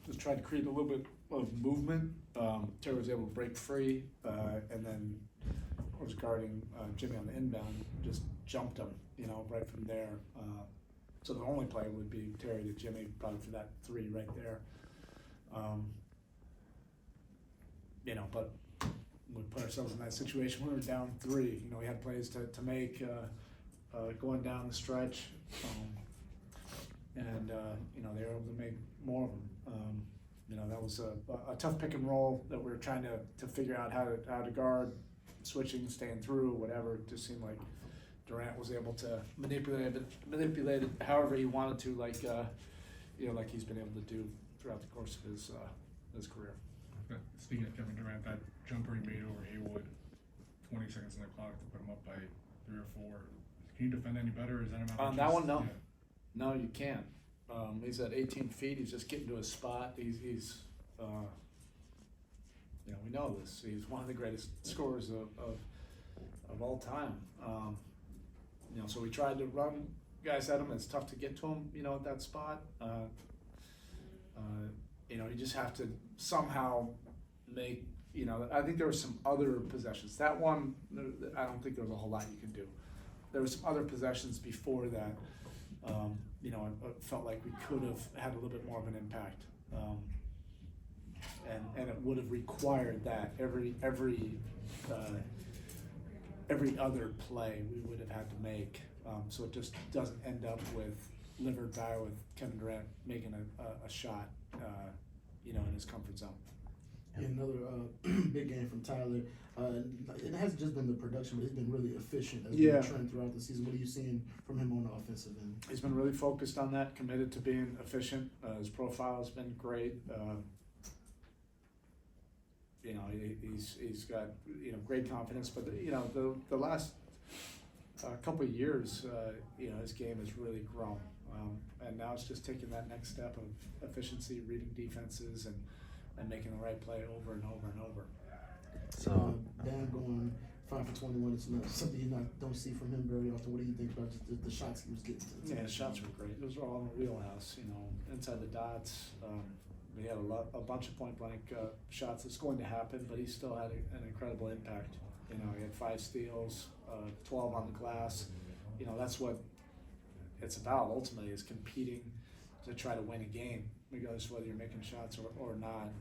just tried to create a little bit of movement. Terry was able to break free, and then was guarding Jimmy on the inbound, just jumped him, right from there. So the only play would be Terry to Jimmy, probably for that three right there. But we put ourselves in that situation when we were down three. We had plays to make going down the stretch, and they were able to make more of them. That was a tough pick and roll that we were trying to figure out how to guard, switching, staying through, whatever. It just seemed like Durant was able to manipulate it however he wanted to, like he's been able to do throughout the course of his career. Speaking of Kevin Durant, that jumper he made over Haywood, 20 seconds on the clock to put him up by 3 or 4. Can you defend any better? Is that amount on that one? No, no, you can't. He's at 18 feet. He's just getting to his spot. He's we know this. He's one of the greatest scorers of all time. So we tried to run guys at him. It's tough to get to him, at that spot. You just have to somehow make, I think there were some other possessions. That one, I don't think there was a whole lot you could do. There were some other possessions before that, it felt like we could have had a little bit more of an impact. And it would have required that every other play we would have had to make. So it just doesn't end up with live or die with Kevin Durant making a shot, in his comfort zone. Another big game from Tyler. It hasn't just been the production, but he's been really efficient as been a trend throughout the season. What are you seeing from him on the offensive end? He's been really focused on that, committed to being efficient. His profile has been great. He's got great confidence, but the last couple of years, his game has really grown, and now it's just taking that next step of efficiency, reading defenses, and making the right play over and over and over. So Bam going 5 for 21 is something you don't see from him very often. What do you think about just the shots he was getting? Yeah, his shots were great. Those were all in the wheelhouse. Inside the dots. He had a bunch of point blank shots. It's going to happen, but he still had an incredible impact. He had 5 steals, 12 on the glass. That's what it's about ultimately, is competing to try to win a game, regardless of whether you're making shots or not. And,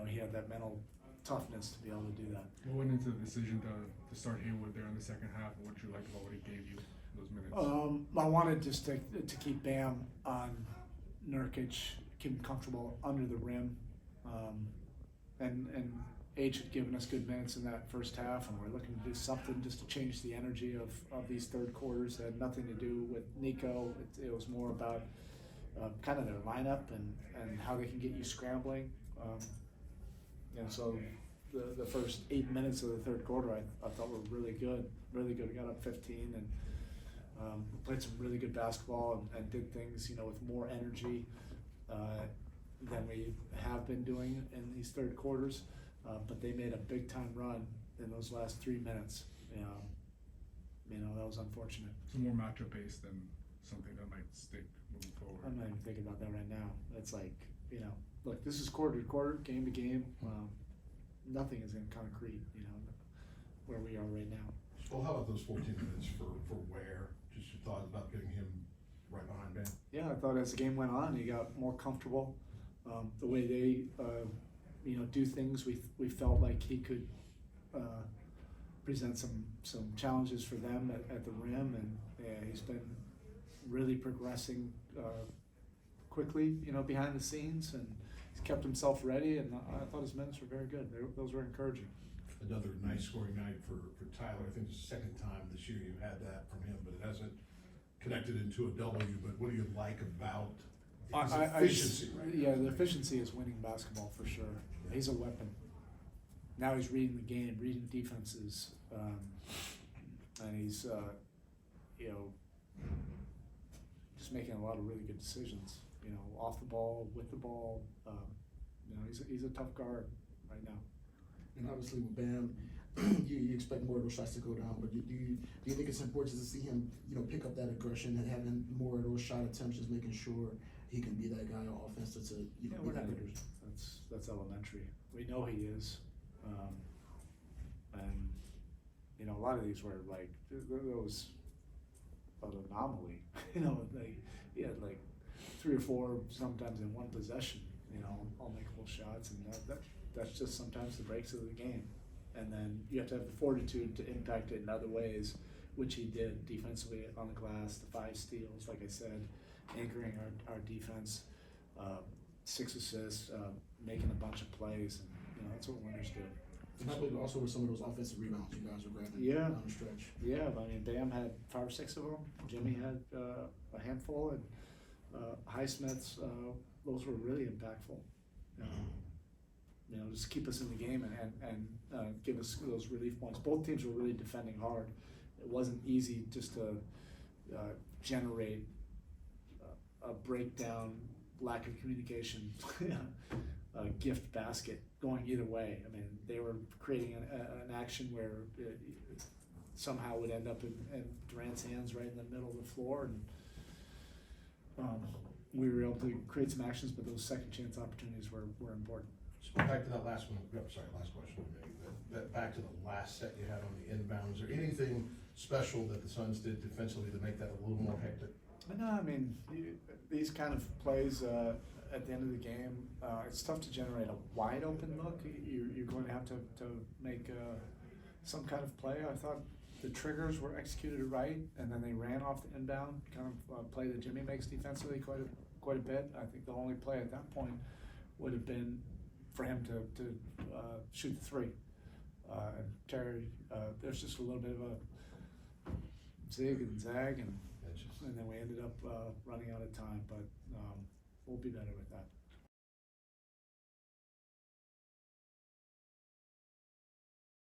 he had that mental toughness to be able to do that. What went into the decision to start Haywood there in the second half, and what did you like about what he gave you those minutes? I wanted just to keep Bam on Nurkic, keep him comfortable under the rim, and H had given us good minutes in that first half, and we're looking to do something just to change the energy of these third quarters. It had nothing to do with Nico. It was more about kind of their lineup and how they can get you scrambling. So the first 8 minutes of the third quarter I thought were really good. We got up 15 and played some really good basketball and did things, with more energy than we have been doing in these third quarters. But they made a big time run in those last 3 minutes. That was unfortunate. So more matchup based than something that might stick moving forward. I'm not even thinking about that right now. It's like, look, this is quarter to quarter, game to game. Nothing is in concrete, where we are right now. Well, how about those 14 minutes for Ware? Just your thoughts about getting him right behind Bam? Yeah, I thought as the game went on, he got more comfortable. The way they, do things, we felt like he could present some challenges for them at the rim, and he's been really progressing quickly, behind the scenes, and he's kept himself ready, and I thought his minutes were very good. Those were encouraging. Another nice scoring night for Tyler. I think it's the second time this year you've had that from him, but it hasn't connected into a W. But what do you like about his efficiency right now? Yeah, the efficiency is winning basketball for sure. Yeah. He's a weapon. Now he's reading the game, reading defenses, and he's just making a lot of really good decisions. Off the ball, with the ball. He's a tough guard right now. And obviously with Bam, you expect more of those shots to go down, but do you think it's important to see him, pick up that aggression and having more of those shot attempts, just making sure he can be that guy on offense to Yeah, be we're that not, leader? that's elementary. We know he is. And, a lot of these were like, there was an anomaly, like, he had like 3 or 4 sometimes in one possession, all makeable shots, and that's just sometimes the breaks of the game. And then you have to have the fortitude to impact it in other ways, which he did defensively on the glass, the 5 steals, like I said, anchoring our defense, 6 assists, making a bunch of plays, and that's what winners do. And how big also with some of those offensive rebounds you guys were grabbing down the stretch? Yeah, I mean, Bam had 5 or 6 of them. Jimmy had a handful, and Highsmith's, those were really impactful. Just keep us in the game and give us those relief points. Both teams were really defending hard. It wasn't easy just to generate a breakdown, lack of communication, gift basket going either way. I mean, they were creating an action where it somehow would end up in Durant's hands right in the middle of the floor, and we were able to create some actions, but those second chance opportunities were important. So back to that last one, last question I made, that back to the last set you had on the inbound, is there anything special that the Suns did defensively to make that a little more hectic? No, I mean, these kind of plays at the end of the game, it's tough to generate a wide open look. You're going to have to make some kind of play. I thought the triggers were executed right, and then they ran off the inbound, kind of play that Jimmy makes defensively quite a bit. I think the only play at that point would have been for him to shoot the 3. And Terry, there's just a little bit of a zig and zag, and then we ended up running out of time, but we'll be better with that.